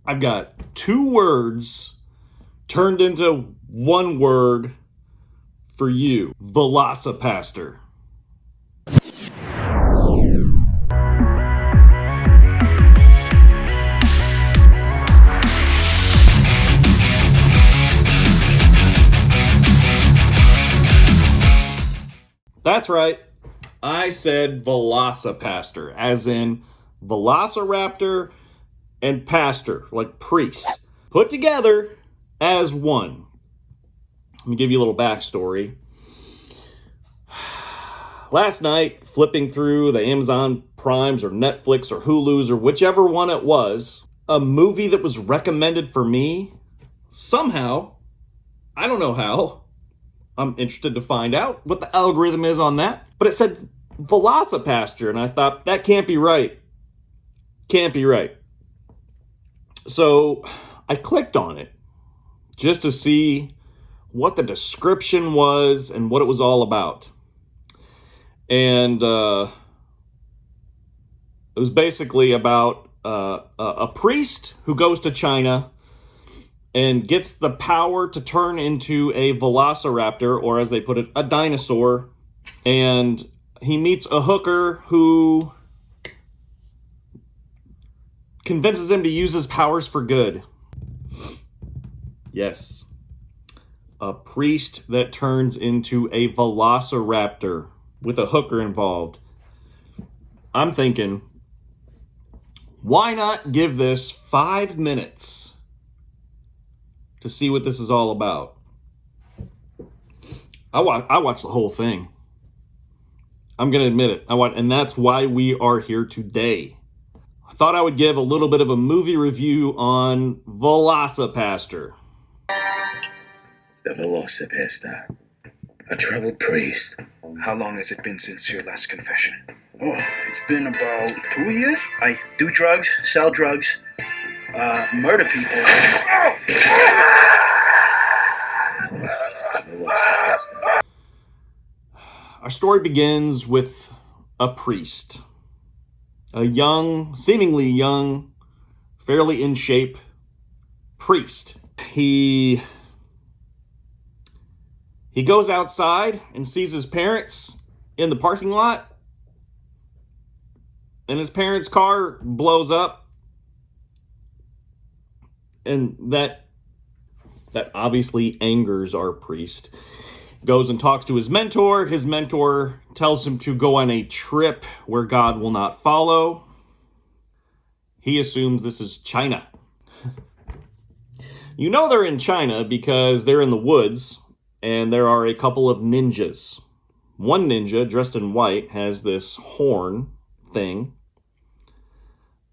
I've got two words turned into one word for you. VELOCIPASTOR. That's right. I said VELOCIPASTOR, as in VelociRaptor and pastor, like priest, put together as one. Let me give you a little backstory. Last night, flipping through the Amazon Primes or Netflix or Hulu's or whichever one it was, a movie that was recommended for me, somehow, I don't know how, I'm interested to find out what the algorithm is on that, but it said VelociPastor, and I thought, that can't be right. Can't be right. So I clicked on it just to see what the description was and what it was all about. And it was basically about a priest who goes to China and gets the power to turn into a VelociRaptor, or as they put it, a dinosaur. And he meets a hooker who convinces him to use his powers for good. Yes. A priest that turns into a VelociRaptor with a hooker involved. I'm thinking, why not give this 5 minutes to see what this is all about? I watched the whole thing. I'm going to admit it. And that's why we are here today. I thought I would give a little bit of a movie review on VelociPastor. The VelociPastor, a troubled priest. How long has it been since your last confession? Oh, it's been about 2 years. I do drugs, sell drugs, murder people. VelociPastor. Our story begins with a priest. A young, seemingly young, fairly in shape priest. He goes outside and sees his parents in the parking lot, and his parents' car blows up, and that obviously angers our priest. Goes and talks to his mentor. His mentor tells him to go on a trip where God will not follow. He assumes this is China. You know they're in China because they're in the woods, and there are a couple of ninjas. One ninja, dressed in white, has this horn thing.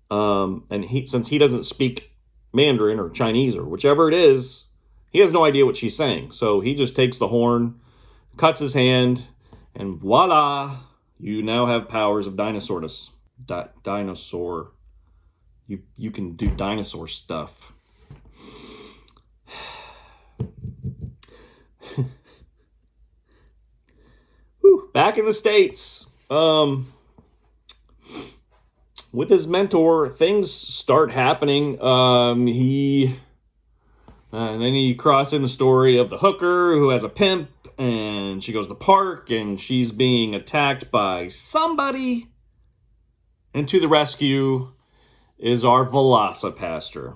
And since he doesn't speak Mandarin or Chinese or whichever it is, he has no idea what she's saying. So he just takes the horn, cuts his hand, and voila, you now have powers of dinosaurness. Dinosaur. You can do dinosaur stuff. Whew, back in the States, with his mentor, things start happening. And then you cross in the story of the hooker who has a pimp, and she goes to the park, and she's being attacked by somebody. And to the rescue is our VelociPastor.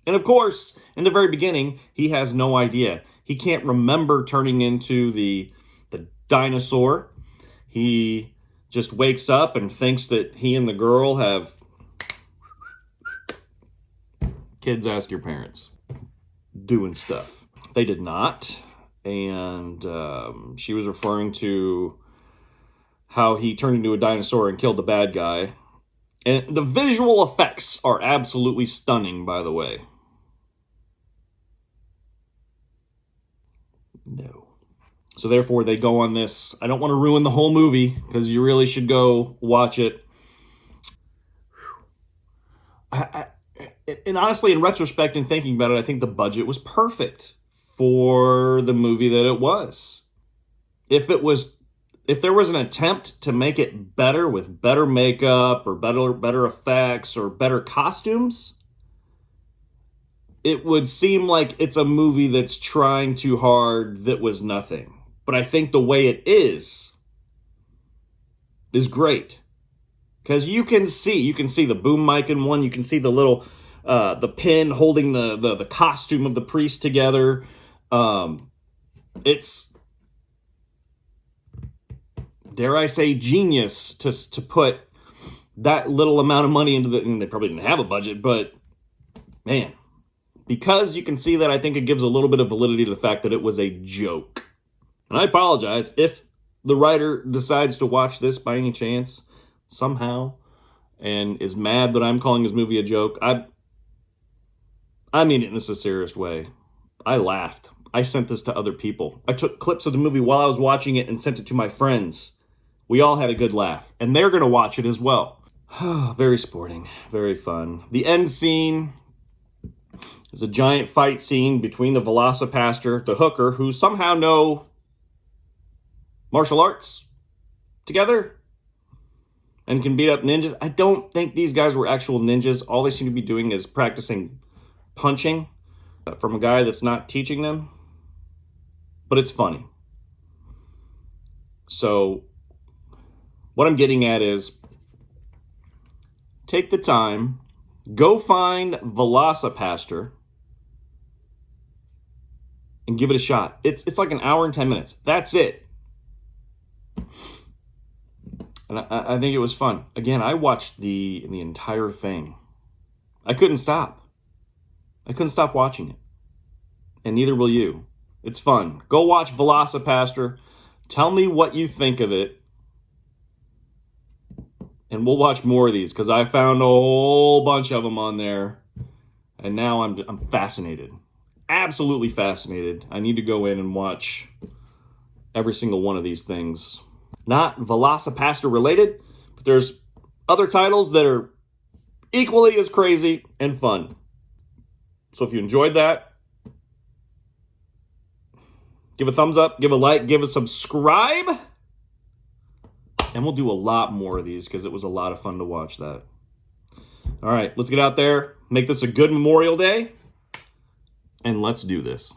And of course, in the very beginning, he has no idea. He can't remember turning into the dinosaur. He just wakes up and thinks that he and the girl have... Kids, ask your parents. Doing stuff. They did not. And she was referring to how he turned into a dinosaur and killed the bad guy. And the visual effects are absolutely stunning, by the way. No. So therefore, they go on this... I don't want to ruin the whole movie, because you really should go watch it. And honestly, in retrospect and thinking about it, I think the budget was perfect for the movie that it was. If there was an attempt to make it better with better makeup or better effects or better costumes, it would seem like it's a movie that's trying too hard that was nothing. But I think the way it is great. Because you can see the boom mic in one, you can see the little, the pin holding the costume of the priest together. It's, dare I say, genius to put that little amount of money into and they probably didn't have a budget, but man, because you can see that, I think it gives a little bit of validity to the fact that it was a joke. And I apologize if the writer decides to watch this by any chance, somehow, and is mad that I'm calling his movie a joke. I mean it in the sincerest way. I laughed. I sent this to other people. I took clips of the movie while I was watching it and sent it to my friends. We all had a good laugh, and they're going to watch it as well. Very sporting, very fun. The end scene is a giant fight scene between the VelociPastor, the hooker, who somehow know martial arts together and can beat up ninjas. I don't think these guys were actual ninjas. All they seem to be doing is practicing punching from a guy that's not teaching them. But it's funny. So what I'm getting at is, take the time, go find VelociPastor and give it a shot. It's like an hour and 10 minutes. That's it. And I think it was fun. Again, I watched the entire thing. I couldn't stop. I couldn't stop watching it. And neither will you. It's fun. Go watch VelociPastor. Tell me what you think of it. And we'll watch more of these, because I found a whole bunch of them on there. And now I'm fascinated. Absolutely fascinated. I need to go in and watch every single one of these things. Not VelociPastor related, but there's other titles that are equally as crazy and fun. So if you enjoyed that, give a thumbs up, give a like, give a subscribe. And we'll do a lot more of these because it was a lot of fun to watch that. All right, let's get out there, make this a good Memorial Day, and let's do this.